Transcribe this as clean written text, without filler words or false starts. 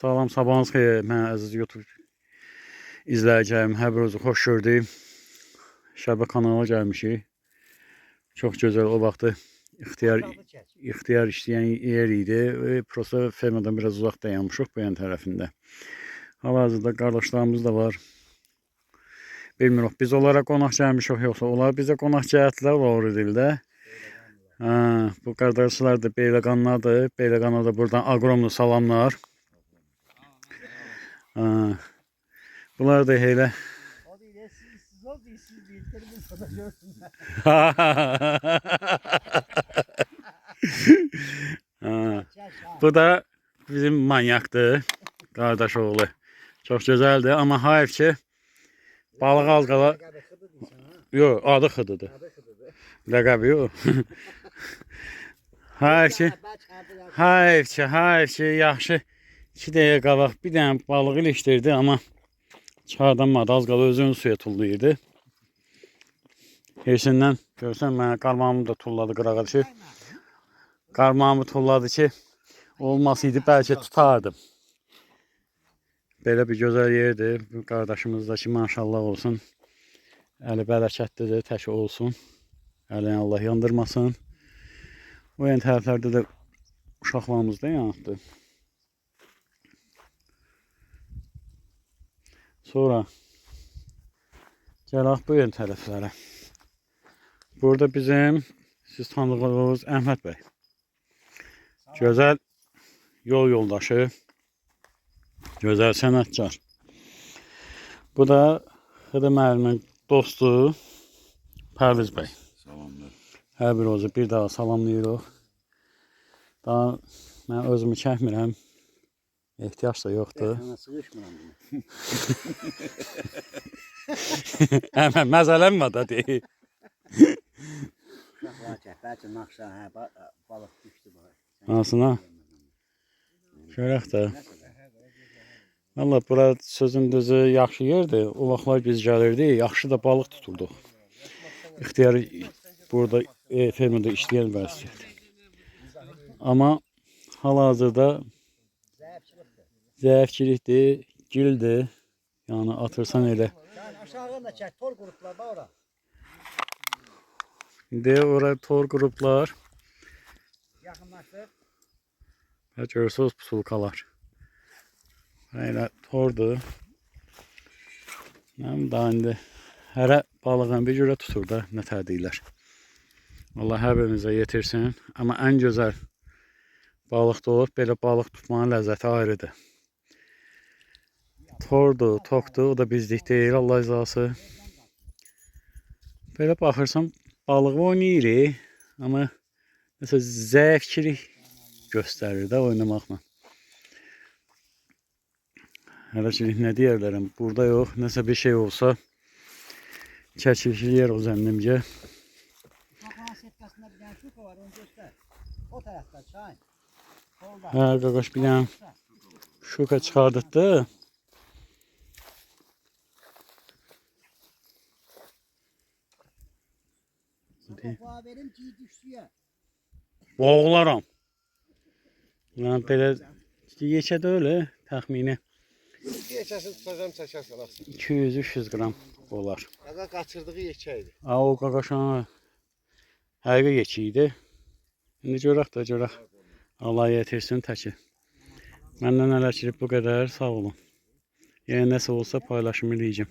Salam, sabahınız xeyir. Mən əziz YouTube izləyicəyim. Hər birinizi xoş gördük. Şəbə kanala gəlmişik. Çox gözəl o vaxtı ixtiyar işləyən yer idi. Prosta fermadan biraz uzaq dayanmışıq bu yan tərəfində. Hal-hazırda qardaşlarımız da var. Bilmirik, biz onlara qonaq gəlmişik yoxsa onlar bizə qonaq gəldilər o dildə. Bu qardaşlar da Beyləqanlardır. Beyləqana da buradan aqromlu salamlar. Bunlar da elə. Bu da bizim manyakdır. Qardaş oğlu. Çox gözəldir. Amma hayır ki balıq az qala. Yox, adı Xıdıdır. Ləqəbi yox. Hayır ki, yaxşı. 2 dəqiqə qabaq bir dənə balıq ilişdirdi, amma çıxardanmadı. Az qala özünü suya tullayırdı. Hirsindən görsən, mənə qarmağımı da tulladı qırağa ki. Qarmağımı tulladı ki, olmasaydı bəlkə tutardım. Belə bir gözəl yerdir. Bu qardaşımızdakı maşallah olsun. Əli bərəkətlidir, tək olsun. Əlini Allah yandırmasın. O yan tərəflərdə də uşaqlarımız da yanıqdır. Sonra gələk bu yan tərəflərə. Burada bizim siz tanıdığınız Əhməd bəy. Gözəl yol yoldaşı. Gözəl sənətkar. Bu da Xıdı müəllimin dostu Pərviz bəy. Salamlar. Hər birinizi bir daha salamlayırıq. Daha mən özümü çəkmirəm. Ehtiyac da yoxdur. Həmən məzələnmə də deyil. Bəlkə naxşa, balıq düşdü. Hansına? Görək də. Valla bura sözün düzü yaxşı yerdir. O vaxtlar biz gəlirdik, yaxşı da balıq tuturduq. İxtiyar burada fermada işləyən vəziyyət. Amma hal-hazırda zəifçilikdir, gildir. Yəni atırsan elə. Aşağıda çək, tor qruplar da ora. İndi oraya tor qruplar. Yaxınlaşdır. Və görürsünüz pusulkalar. Elə tordur. Mənim daha indi hərə balığın bir görə tutur da, nə tədiylər. Allah hər birimizə yetirsin. Amma ən gözəl balıqda olur. Belə balıq tutmanın ləzzəti ayrıdır. Tordur, tokdur. O da bizlik deyil, Allah izası. Belə baxırsam balığı oynayırıq. Amma nəsə zəifçilik göstərir də oynamaqla. Hələ ki nə deyərlərəm, burada yox. Nəsə bir şey olsa çəkilişli yer o zənnimcə. Uşaqların setkasında bir dənə şuka var, onu göstər. O tərəfdə çay. Hə, qaqaş bir dənə şuka çıxardırdı. Opa verim ki düşüyor. Boğularam. Yəni belə yekədə öyle təxmini Yekəsini tutacam, çəkərsən axsın. 200-300 qram olar. Qaqa qaçırdığı yekə idi. O qaqaşan həqiqi yekə idi. İndi görək də görək. Allah yetirsin təki. Məndən hələ ki bu qədər, sağ olun. Yəni nəsə olsa paylaşım eləyəcəm.